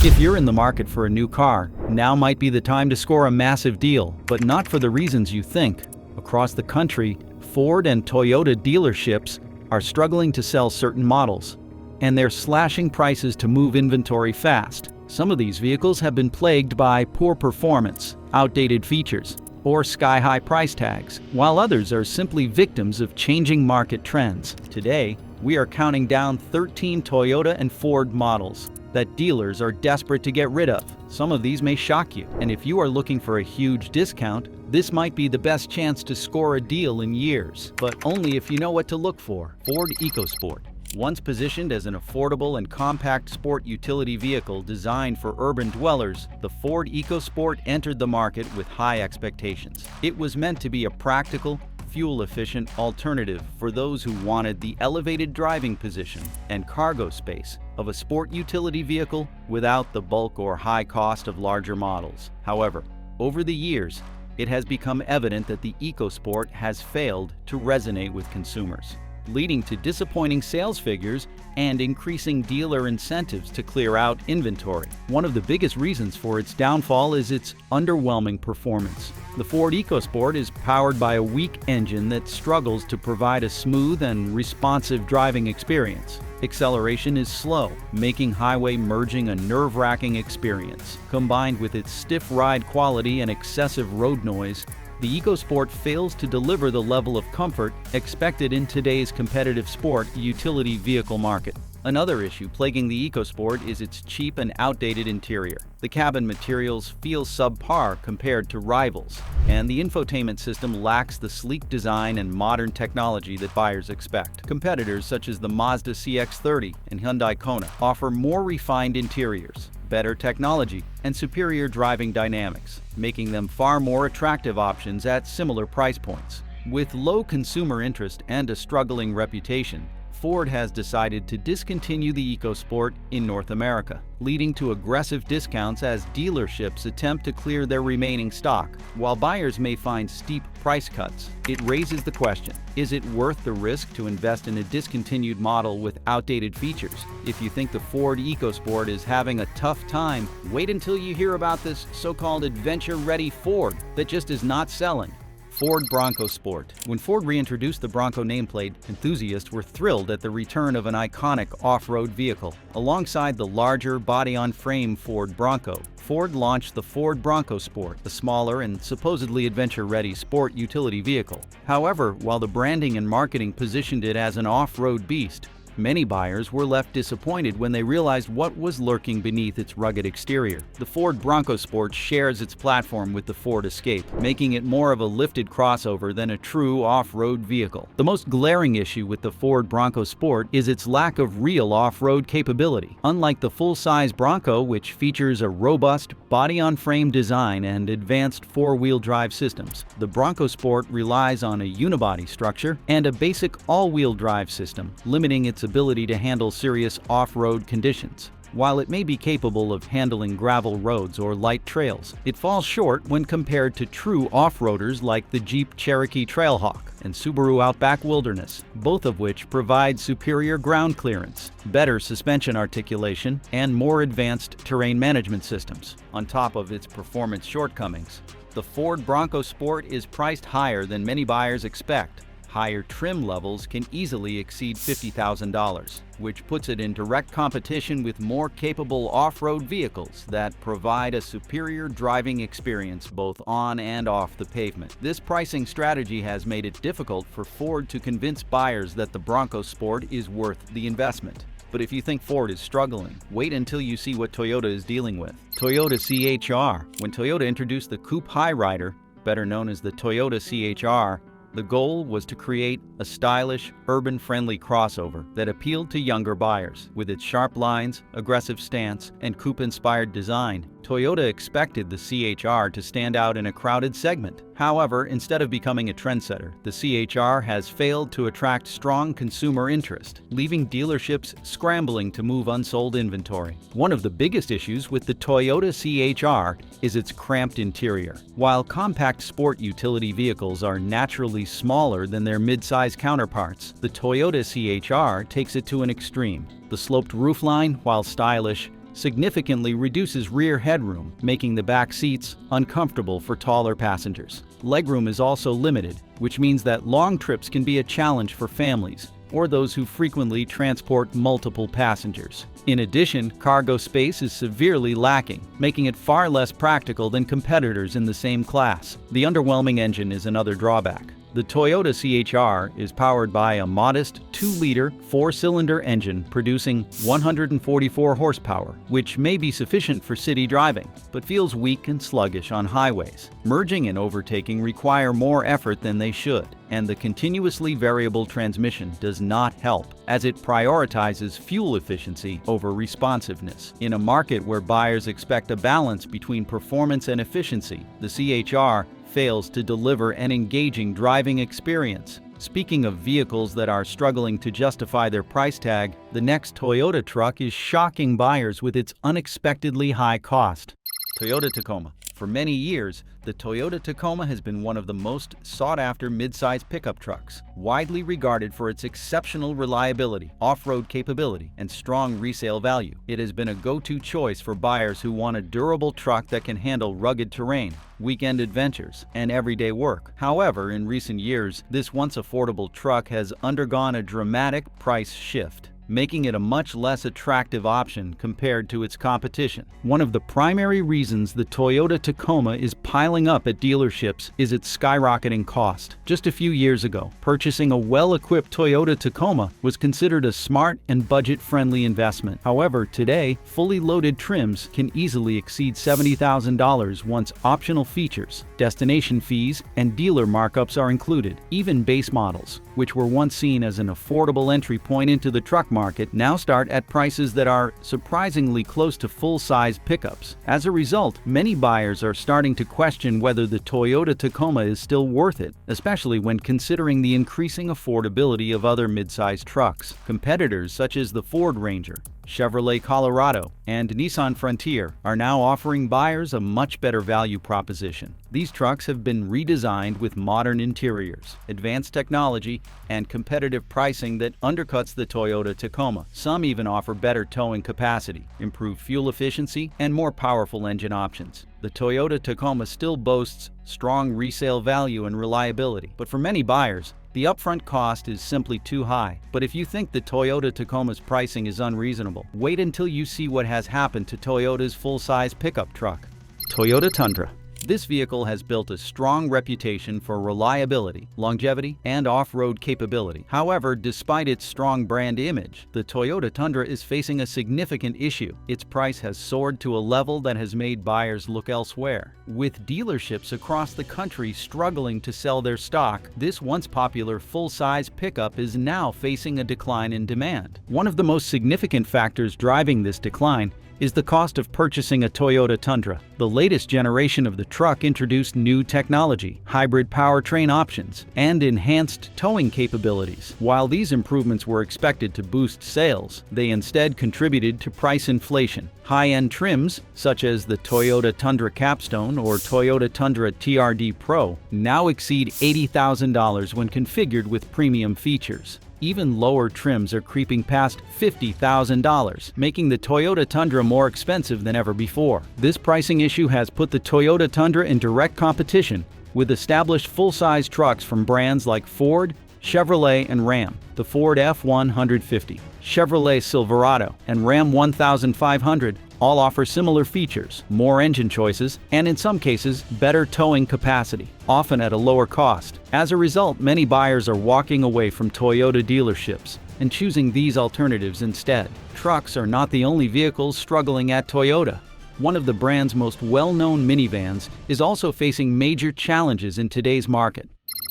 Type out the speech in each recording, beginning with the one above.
If you're in the market for a new car, now might be the time to score a massive deal, but not for the reasons you think. Across the country, Ford and Toyota dealerships are struggling to sell certain models, and they're slashing prices to move inventory fast. Some of these vehicles have been plagued by poor performance, outdated features, or sky-high price tags, while others are simply victims of changing market trends. Today, we are counting down 13 Toyota and Ford models that dealers are desperate to get rid of. Some of these may shock you, and if you are looking for a huge discount, this might be the best chance to score a deal in years, but only if you know what to look for. Ford Ecosport. Once positioned as an affordable and compact sport utility vehicle designed for urban dwellers, the Ford Ecosport entered the market with high expectations. It was meant to be a practical, fuel-efficient alternative for those who wanted the elevated driving position and cargo space of a sport utility vehicle without the bulk or high cost of larger models. However, over the years, it has become evident that the Ecosport has failed to resonate with consumers, leading to disappointing sales figures and increasing dealer incentives to clear out inventory. One of the biggest reasons for its downfall is its underwhelming performance. The Ford Ecosport is powered by a weak engine that struggles to provide a smooth and responsive driving experience. Acceleration is slow, making highway merging a nerve-wracking experience. Combined with its stiff ride quality and excessive road noise, the Ecosport fails to deliver the level of comfort expected in today's competitive sport utility vehicle market. Another issue plaguing the Ecosport is its cheap and outdated interior. The cabin materials feel subpar compared to rivals, and the infotainment system lacks the sleek design and modern technology that buyers expect. Competitors such as the Mazda CX-30 and Hyundai Kona offer more refined interiors, better technology, and superior driving dynamics, making them far more attractive options at similar price points. With low consumer interest and a struggling reputation, Ford has decided to discontinue the Ecosport in North America, leading to aggressive discounts as dealerships attempt to clear their remaining stock. While buyers may find steep price cuts, it raises the question, is it worth the risk to invest in a discontinued model with outdated features? If you think the Ford Ecosport is having a tough time, wait until you hear about this so-called adventure-ready Ford that just is not selling. Ford Bronco Sport. When Ford reintroduced the Bronco nameplate, enthusiasts were thrilled at the return of an iconic off-road vehicle. Alongside the larger body-on-frame Ford Bronco, Ford launched the Ford Bronco Sport, a smaller and supposedly adventure-ready sport utility vehicle. However, while the branding and marketing positioned it as an off-road beast, many buyers were left disappointed when they realized what was lurking beneath its rugged exterior. The Ford Bronco Sport shares its platform with the Ford Escape, making it more of a lifted crossover than a true off-road vehicle. The most glaring issue with the Ford Bronco Sport is its lack of real off-road capability. Unlike the full-size Bronco, which features a robust body-on-frame design and advanced four-wheel drive systems, the Bronco Sport relies on a unibody structure and a basic all-wheel drive system, limiting its ability to handle serious off-road conditions. While it may be capable of handling gravel roads or light trails, it falls short when compared to true off-roaders like the Jeep Cherokee Trailhawk and Subaru Outback Wilderness, both of which provide superior ground clearance, better suspension articulation, and more advanced terrain management systems. On top of its performance shortcomings, the Ford Bronco Sport is priced higher than many buyers expect. Higher trim levels can easily exceed $50,000, which puts it in direct competition with more capable off-road vehicles that provide a superior driving experience both on and off the pavement. This pricing strategy has made it difficult for Ford to convince buyers that the Bronco Sport is worth the investment. But if you think Ford is struggling, wait until you see what Toyota is dealing with. Toyota CHR. When Toyota introduced the Coupe Highlander, better known as the Toyota CHR, the goal was to create a stylish, urban-friendly crossover that appealed to younger buyers. With its sharp lines, aggressive stance, and coupe-inspired design, Toyota expected the CHR to stand out in a crowded segment. However, instead of becoming a trendsetter, the CHR has failed to attract strong consumer interest, leaving dealerships scrambling to move unsold inventory. One of the biggest issues with the Toyota CHR is its cramped interior. While compact sport utility vehicles are naturally smaller than their mid-size counterparts, the Toyota CHR takes it to an extreme. The sloped roofline, while stylish, significantly reduces rear headroom, making the back seats uncomfortable for taller passengers. Legroom is also limited, which means that long trips can be a challenge for families or those who frequently transport multiple passengers. In addition, cargo space is severely lacking, making it far less practical than competitors in the same class. The underwhelming engine is another drawback. The Toyota CHR is powered by a modest 2-liter 4-cylinder engine producing 144 horsepower, which may be sufficient for city driving, but feels weak and sluggish on highways. Merging and overtaking require more effort than they should, and the continuously variable transmission does not help, as it prioritizes fuel efficiency over responsiveness. In a market where buyers expect a balance between performance and efficiency, the CHR fails to deliver an engaging driving experience. Speaking of vehicles that are struggling to justify their price tag, the next Toyota truck is shocking buyers with its unexpectedly high cost. Toyota Tacoma. For many years, the Toyota Tacoma has been one of the most sought-after mid-size pickup trucks, widely regarded for its exceptional reliability, off-road capability, and strong resale value. It has been a go-to choice for buyers who want a durable truck that can handle rugged terrain, weekend adventures, and everyday work. However, in recent years, this once affordable truck has undergone a dramatic price shift, making it a much less attractive option compared to its competition. One of the primary reasons the Toyota Tacoma is piling up at dealerships is its skyrocketing cost. Just a few years ago, purchasing a well-equipped Toyota Tacoma was considered a smart and budget-friendly investment. However, today, fully loaded trims can easily exceed $70,000 once optional features, destination fees, and dealer markups are included. Even base models, which were once seen as an affordable entry point into the truck market, now start at prices that are surprisingly close to full-size pickups. As a result, many buyers are starting to question whether the Toyota Tacoma is still worth it, especially when considering the increasing affordability of other mid-size trucks. Competitors such as the Ford Ranger, Chevrolet Colorado, and Nissan Frontier are now offering buyers a much better value proposition. These trucks have been redesigned with modern interiors, advanced technology, and competitive pricing that undercuts the Toyota Tacoma. Some even offer better towing capacity, improved fuel efficiency, and more powerful engine options. The Toyota Tacoma still boasts strong resale value and reliability, but for many buyers, the upfront cost is simply too high. But if you think the Toyota Tacoma's pricing is unreasonable, wait until you see what has happened to Toyota's full-size pickup truck. Toyota Tundra. This vehicle has built a strong reputation for reliability, longevity, and off-road capability. However, despite its strong brand image, the Toyota Tundra is facing a significant issue. Its price has soared to a level that has made buyers look elsewhere. With dealerships across the country struggling to sell their stock, this once popular full-size pickup is now facing a decline in demand. One of the most significant factors driving this decline is the cost of purchasing a Toyota Tundra. The latest generation of the truck introduced new technology, hybrid powertrain options, and enhanced towing capabilities. While these improvements were expected to boost sales, they instead contributed to price inflation. High-end trims, such as the Toyota Tundra Capstone or Toyota Tundra TRD Pro, now exceed $80,000 when configured with premium features. Even lower trims are creeping past $50,000, making the Toyota Tundra more expensive than ever before. This pricing issue has put the Toyota Tundra in direct competition with established full-size trucks from brands like Ford, Chevrolet, and Ram. The Ford F-150, Chevrolet Silverado, and Ram 1500 all offer similar features, more engine choices, and in some cases, better towing capacity, often at a lower cost. As a result, many buyers are walking away from Toyota dealerships and choosing these alternatives instead. Trucks are not the only vehicles struggling at Toyota. One of the brand's most well-known minivans is also facing major challenges in today's market.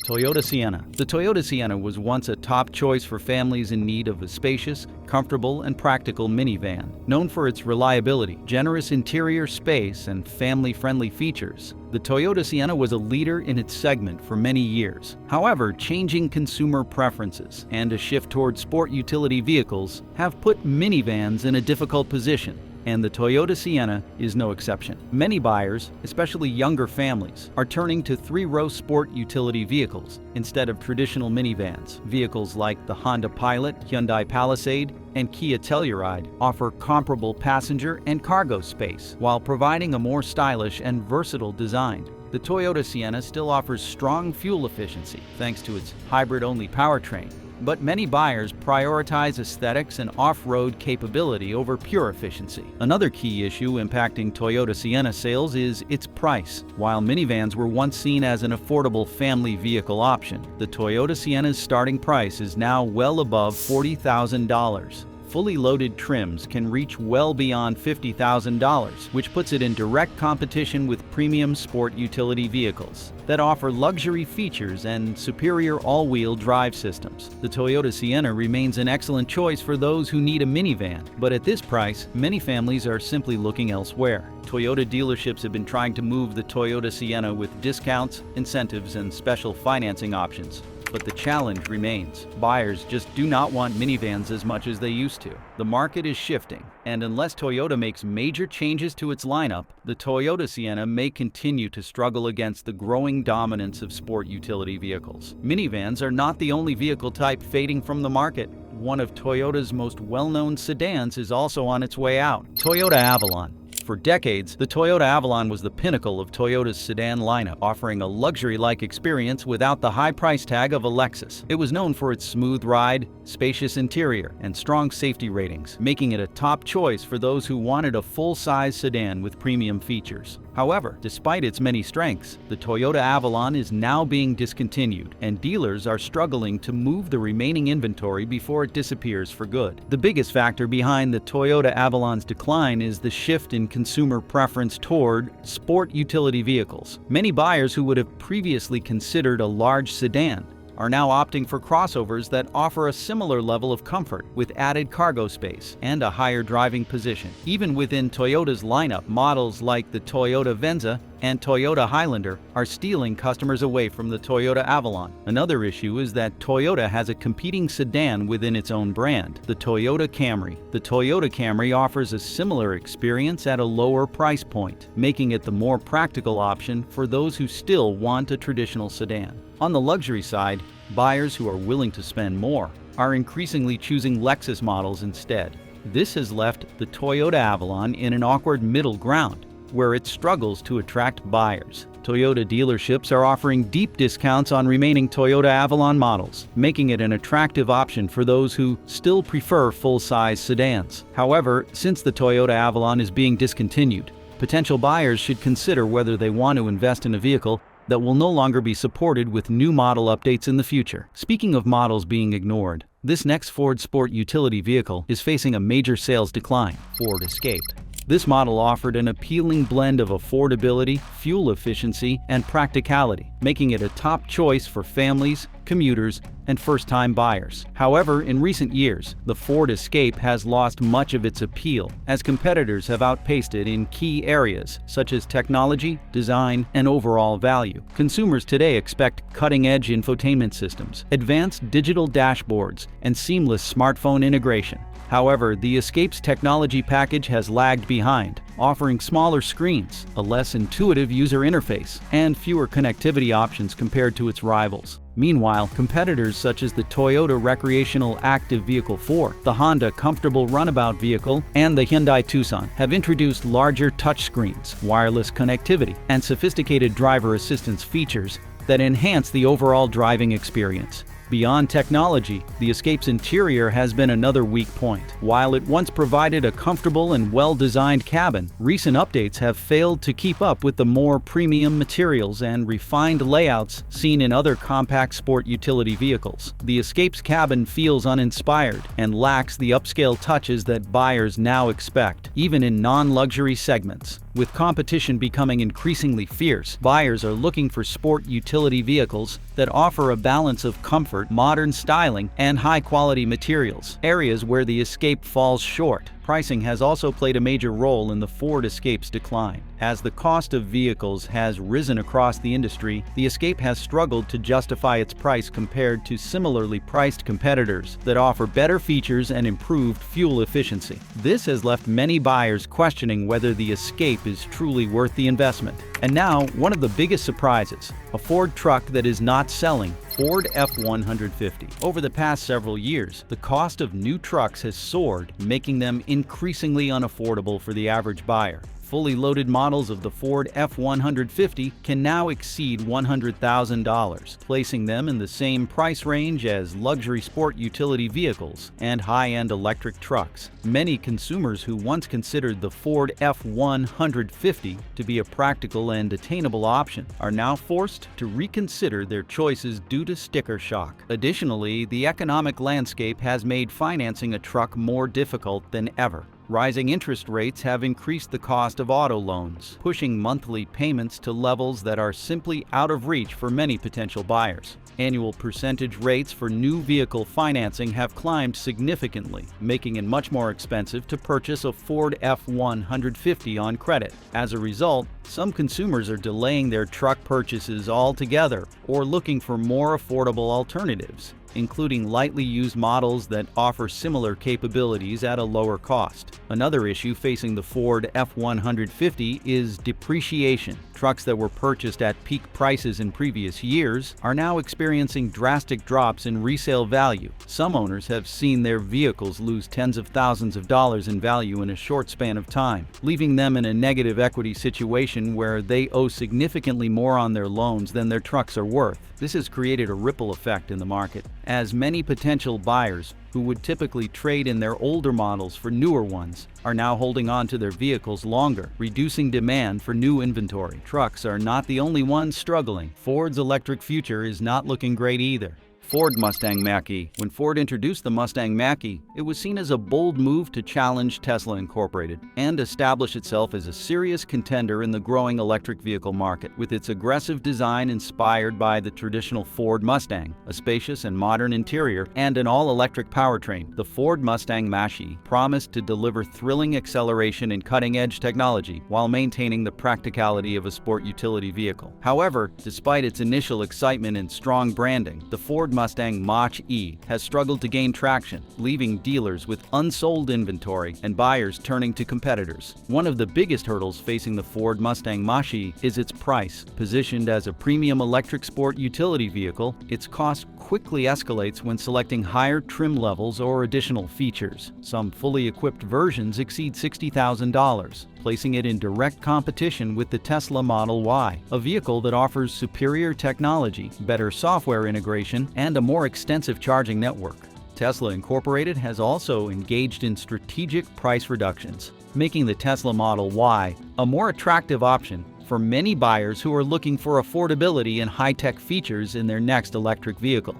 Toyota Sienna. The Toyota Sienna was once a top choice for families in need of a spacious, comfortable, and practical minivan. Known for its reliability, generous interior space, and family-friendly features, the Toyota Sienna was a leader in its segment for many years. However, changing consumer preferences and a shift toward sport utility vehicles have put minivans in a difficult position. and the Toyota Sienna is no exception. Many buyers, especially younger families, are turning to three-row sport utility vehicles instead of traditional minivans. Vehicles like the Honda Pilot, Hyundai Palisade, and Kia Telluride offer comparable passenger and cargo space while providing a more stylish and versatile design. The Toyota Sienna still offers strong fuel efficiency thanks to its hybrid-only powertrain, but many buyers prioritize aesthetics and off-road capability over pure efficiency. Another key issue impacting Toyota Sienna sales is its price. While minivans were once seen as an affordable family vehicle option, the Toyota Sienna's starting price is now well above $40,000. Fully loaded trims can reach well beyond $50,000, which puts it in direct competition with premium sport utility vehicles that offer luxury features and superior all-wheel drive systems. The Toyota Sienna remains an excellent choice for those who need a minivan, but at this price, many families are simply looking elsewhere. Toyota dealerships have been trying to move the Toyota Sienna with discounts, incentives, and special financing options. But the challenge remains. Buyers just do not want minivans as much as they used to. The market is shifting, and unless Toyota makes major changes to its lineup, the Toyota Sienna may continue to struggle against the growing dominance of sport utility vehicles. Minivans are not the only vehicle type fading from the market. One of Toyota's most well-known sedans is also on its way out, Toyota Avalon. For decades, the Toyota Avalon was the pinnacle of Toyota's sedan lineup, offering a luxury-like experience without the high price tag of a Lexus. It was known for its smooth ride, spacious interior, and strong safety ratings, making it a top choice for those who wanted a full-size sedan with premium features. However, despite its many strengths, the Toyota Avalon is now being discontinued, and dealers are struggling to move the remaining inventory before it disappears for good. The biggest factor behind the Toyota Avalon's decline is the shift in consumer preference toward sport utility vehicles. Many buyers who would have previously considered a large sedan are now opting for crossovers that offer a similar level of comfort with added cargo space and a higher driving position. Even within Toyota's lineup, models like the Toyota Venza and Toyota Highlander are stealing customers away from the Toyota Avalon. Another issue is that Toyota has a competing sedan within its own brand, the Toyota Camry. The Toyota Camry offers a similar experience at a lower price point, making it the more practical option for those who still want a traditional sedan. On the luxury side, buyers who are willing to spend more are increasingly choosing Lexus models instead. This has left the Toyota Avalon in an awkward middle ground, where it struggles to attract buyers. Toyota dealerships are offering deep discounts on remaining Toyota Avalon models, making it an attractive option for those who still prefer full-size sedans. However, since the Toyota Avalon is being discontinued, potential buyers should consider whether they want to invest in a vehicle that will no longer be supported with new model updates in the future. Speaking of models being ignored, this next Ford Sport utility vehicle is facing a major sales decline, Ford Escape. This model offered an appealing blend of affordability, fuel efficiency, and practicality, making it a top choice for families, commuters, and first-time buyers. However, in recent years, the Ford Escape has lost much of its appeal as competitors have outpaced it in key areas such as technology, design, and overall value. Consumers today expect cutting-edge infotainment systems, advanced digital dashboards, and seamless smartphone integration. However, the Escape's technology package has lagged behind, offering smaller screens, a less intuitive user interface, and fewer connectivity options compared to its rivals. Meanwhile, competitors such as the Toyota Recreational Active Vehicle 4, the Honda Comfortable Runabout Vehicle, and the Hyundai Tucson have introduced larger touchscreens, wireless connectivity, and sophisticated driver assistance features that enhance the overall driving experience. Beyond technology, the Escape's interior has been another weak point. While it once provided a comfortable and well-designed cabin, recent updates have failed to keep up with the more premium materials and refined layouts seen in other compact sport utility vehicles. The Escape's cabin feels uninspired and lacks the upscale touches that buyers now expect, even in non-luxury segments. With competition becoming increasingly fierce, buyers are looking for sport utility vehicles that offer a balance of comfort comfort, modern styling, and high-quality materials, areas where the Escape falls short. Pricing has also played a major role in the Ford Escape's decline. As the cost of vehicles has risen across the industry, the Escape has struggled to justify its price compared to similarly priced competitors that offer better features and improved fuel efficiency. This has left many buyers questioning whether the Escape is truly worth the investment. And now, one of the biggest surprises, a Ford truck that is not selling, Ford F-150. Over the past several years, the cost of new trucks has soared, making them increasingly unaffordable for the average buyer. Fully loaded models of the Ford F-150 can now exceed $100,000, placing them in the same price range as luxury sport utility vehicles and high-end electric trucks. Many consumers who once considered the Ford F-150 to be a practical and attainable option are now forced to reconsider their choices due to sticker shock. Additionally, the economic landscape has made financing a truck more difficult than ever. Rising interest rates have increased the cost of auto loans, pushing monthly payments to levels that are simply out of reach for many potential buyers. Annual percentage rates for new vehicle financing have climbed significantly, making it much more expensive to purchase a Ford F-150 on credit. As a result, some consumers are delaying their truck purchases altogether or looking for more affordable alternatives, including lightly used models that offer similar capabilities at a lower cost. Another issue facing the Ford F-150 is depreciation. Trucks that were purchased at peak prices in previous years are now experiencing drastic drops in resale value. Some owners have seen their vehicles lose tens of thousands of dollars in value in a short span of time, leaving them in a negative equity situation where they owe significantly more on their loans than their trucks are worth. This has created a ripple effect in the market, as many potential buyers who would typically trade in their older models for newer ones are now holding on to their vehicles longer, reducing demand for new inventory. Trucks are not the only ones struggling. Ford's electric future is not looking great either. Ford Mustang Mach-E. When Ford introduced the Mustang Mach-E, it was seen as a bold move to challenge Tesla Incorporated and establish itself as a serious contender in the growing electric vehicle market. With its aggressive design inspired by the traditional Ford Mustang, a spacious and modern interior, and an all-electric powertrain, the Ford Mustang Mach-E promised to deliver thrilling acceleration and cutting-edge technology while maintaining the practicality of a sport utility vehicle. However, despite its initial excitement and strong branding, the Ford Mustang Mach-E has struggled to gain traction, leaving dealers with unsold inventory and buyers turning to competitors. One of the biggest hurdles facing the Ford Mustang Mach-E is its price. Positioned as a premium electric sport utility vehicle, its cost quickly escalates when selecting higher trim levels or additional features. Some fully equipped versions exceed $60,000, placing it in direct competition with the Tesla Model Y, a vehicle that offers superior technology, better software integration, and a more extensive charging network. Tesla Incorporated has also engaged in strategic price reductions, making the Tesla Model Y a more attractive option for many buyers who are looking for affordability and high-tech features in their next electric vehicle.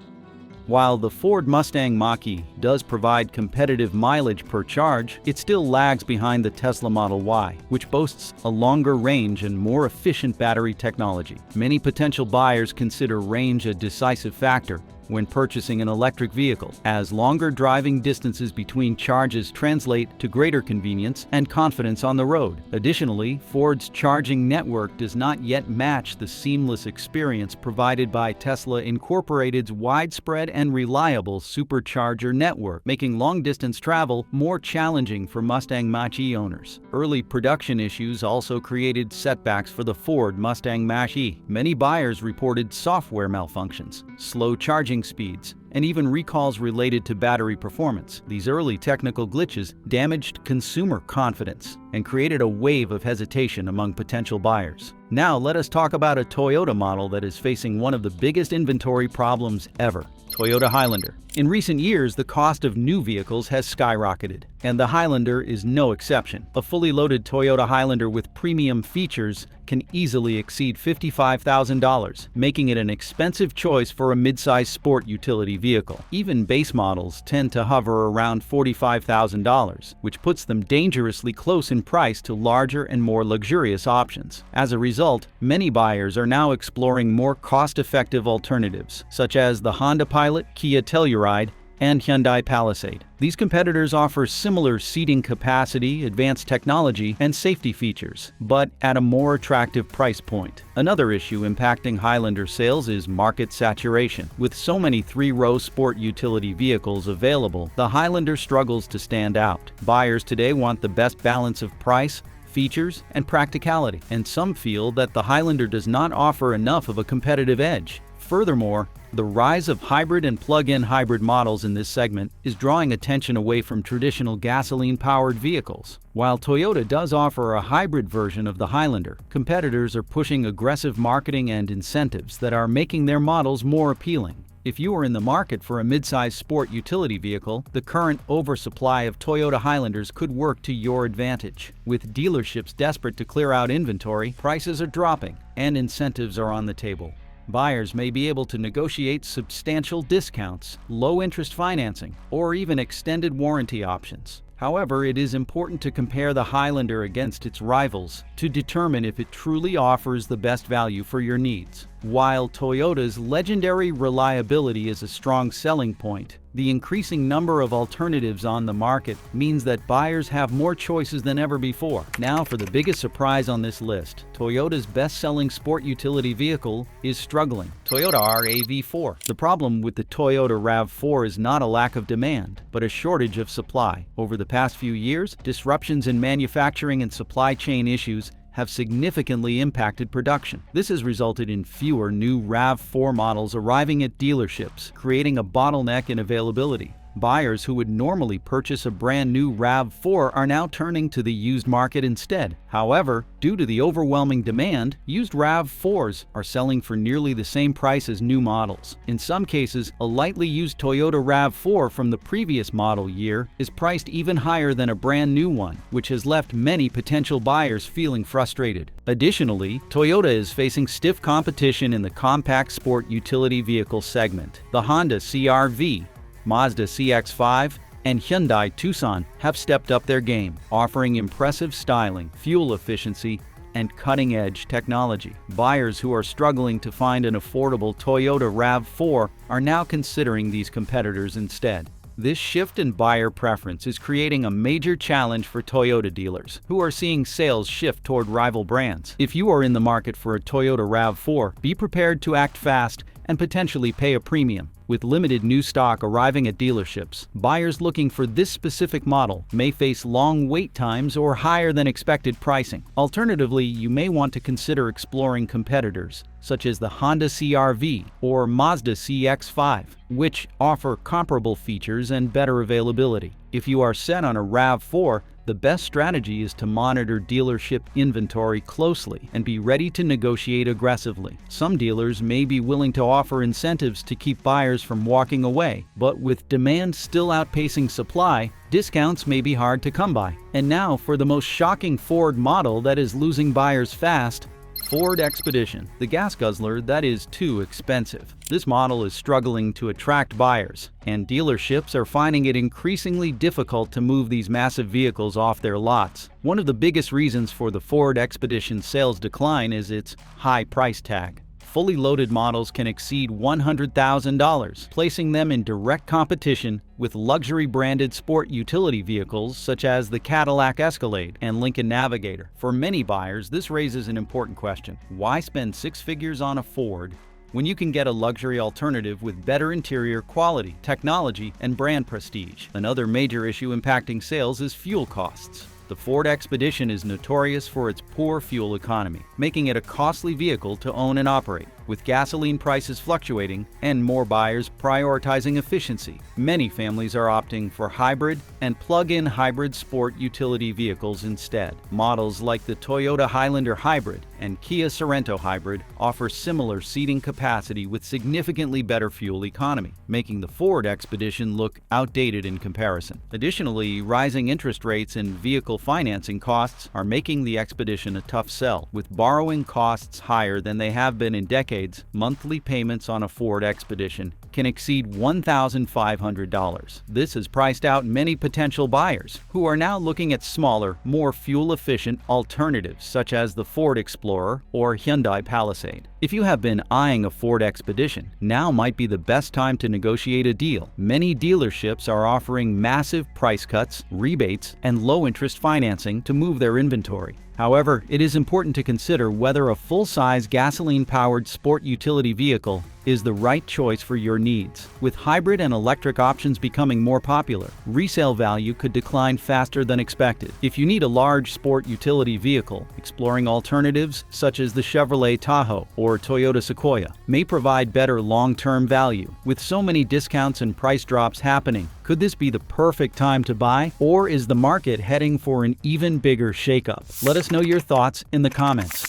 While the Ford Mustang Mach-E does provide competitive mileage per charge, it still lags behind the Tesla Model Y, which boasts a longer range and more efficient battery technology. Many potential buyers consider range a decisive factor when purchasing an electric vehicle, as longer driving distances between charges translate to greater convenience and confidence on the road. Additionally, Ford's charging network does not yet match the seamless experience provided by Tesla Incorporated's widespread and reliable supercharger network, making long-distance travel more challenging for Mustang Mach-E owners. Early production issues also created setbacks for the Ford Mustang Mach-E. Many buyers reported software malfunctions, slow charging speeds, and even recalls related to battery performance. These early technical glitches damaged consumer confidence and created a wave of hesitation among potential buyers. Now let us talk about a Toyota model that is facing one of the biggest inventory problems ever: Toyota Highlander. In recent years, the cost of new vehicles has skyrocketed, and the Highlander is no exception. A fully loaded Toyota Highlander with premium features can easily exceed $55,000, making it an expensive choice for a mid-size sport utility vehicle. Even base models tend to hover around $45,000, which puts them dangerously close in price to larger and more luxurious options. As a result, many buyers are now exploring more cost-effective alternatives, such as the Honda Pilot, Kia Telluride, and Hyundai Palisade. These competitors offer similar seating capacity, advanced technology, and safety features, but at a more attractive price point. Another issue impacting Highlander sales is market saturation. With so many three-row sport utility vehicles available, the Highlander struggles to stand out. Buyers today want the best balance of price, features, and practicality, and some feel that the Highlander does not offer enough of a competitive edge. Furthermore, the rise of hybrid and plug-in hybrid models in this segment is drawing attention away from traditional gasoline-powered vehicles. While Toyota does offer a hybrid version of the Highlander, competitors are pushing aggressive marketing and incentives that are making their models more appealing. If you are in the market for a mid-size sport utility vehicle, the current oversupply of Toyota Highlanders could work to your advantage. With dealerships desperate to clear out inventory, prices are dropping, and incentives are on the table. Buyers may be able to negotiate substantial discounts, low-interest financing, or even extended warranty options. However, it is important to compare the Highlander against its rivals to determine if it truly offers the best value for your needs. While Toyota's legendary reliability is a strong selling point, the increasing number of alternatives on the market means that buyers have more choices than ever before. Now for the biggest surprise on this list, Toyota's best-selling sport utility vehicle is struggling. Toyota RAV4. The problem with the Toyota RAV4 is not a lack of demand, but a shortage of supply. Over the past few years, disruptions in manufacturing and supply chain issues have significantly impacted production. This has resulted in fewer new RAV4 models arriving at dealerships, creating a bottleneck in availability. Buyers who would normally purchase a brand new RAV4 are now turning to the used market instead. However, due to the overwhelming demand, used RAV4s are selling for nearly the same price as new models. In some cases, a lightly used Toyota RAV4 from the previous model year is priced even higher than a brand new one, which has left many potential buyers feeling frustrated. Additionally, Toyota is facing stiff competition in the compact sport utility vehicle segment. The Honda CR-V, Mazda CX-5, and Hyundai Tucson have stepped up their game, offering impressive styling, fuel efficiency, and cutting-edge technology. Buyers who are struggling to find an affordable Toyota RAV4 are now considering these competitors instead. This shift in buyer preference is creating a major challenge for Toyota dealers, who are seeing sales shift toward rival brands. If you are in the market for a Toyota RAV4, be prepared to act fast and potentially pay a premium. With limited new stock arriving at dealerships, buyers looking for this specific model may face long wait times or higher than expected pricing. Alternatively, you may want to consider exploring competitors such as the Honda CR-V or Mazda CX-5, which offer comparable features and better availability. If you are set on a RAV4, the best strategy is to monitor dealership inventory closely and be ready to negotiate aggressively. Some dealers may be willing to offer incentives to keep buyers from walking away, but with demand still outpacing supply, discounts may be hard to come by. And now for the most shocking Ford model that is losing buyers fast: Ford Expedition, the gas guzzler that is too expensive. This model is struggling to attract buyers, and dealerships are finding it increasingly difficult to move these massive vehicles off their lots. One of the biggest reasons for the Ford Expedition sales decline is its high price tag. Fully loaded models can exceed $100,000, placing them in direct competition with luxury branded sport utility vehicles such as the Cadillac Escalade and Lincoln Navigator. For many buyers, this raises an important question: why spend six figures on a Ford when you can get a luxury alternative with better interior quality, technology, and brand prestige? Another major issue impacting sales is fuel costs. The Ford Expedition is notorious for its poor fuel economy, making it a costly vehicle to own and operate. With gasoline prices fluctuating and more buyers prioritizing efficiency, many families are opting for hybrid and plug-in hybrid sport utility vehicles instead. Models like the Toyota Highlander Hybrid and Kia Sorento Hybrid offer similar seating capacity with significantly better fuel economy, making the Ford Expedition look outdated in comparison. Additionally, rising interest rates and vehicle financing costs are making the Expedition a tough sell. With borrowing costs higher than they have been in decades, monthly payments on a Ford Expedition can exceed $1,500. This has priced out many potential buyers who are now looking at smaller, more fuel-efficient alternatives such as the Ford Explorer or Hyundai Palisade. If you have been eyeing a Ford Expedition, now might be the best time to negotiate a deal. Many dealerships are offering massive price cuts, rebates, and low-interest financing to move their inventory. However, it is important to consider whether a full-size gasoline-powered sport utility vehicle is the right choice for your needs. With hybrid and electric options becoming more popular, resale value could decline faster than expected. If you need a large sport utility vehicle, exploring alternatives such as the Chevrolet Tahoe or Toyota Sequoia may provide better long-term value. With so many discounts and price drops happening, could this be the perfect time to buy, or is the market heading for an even bigger shakeup? Let us know your thoughts in the comments.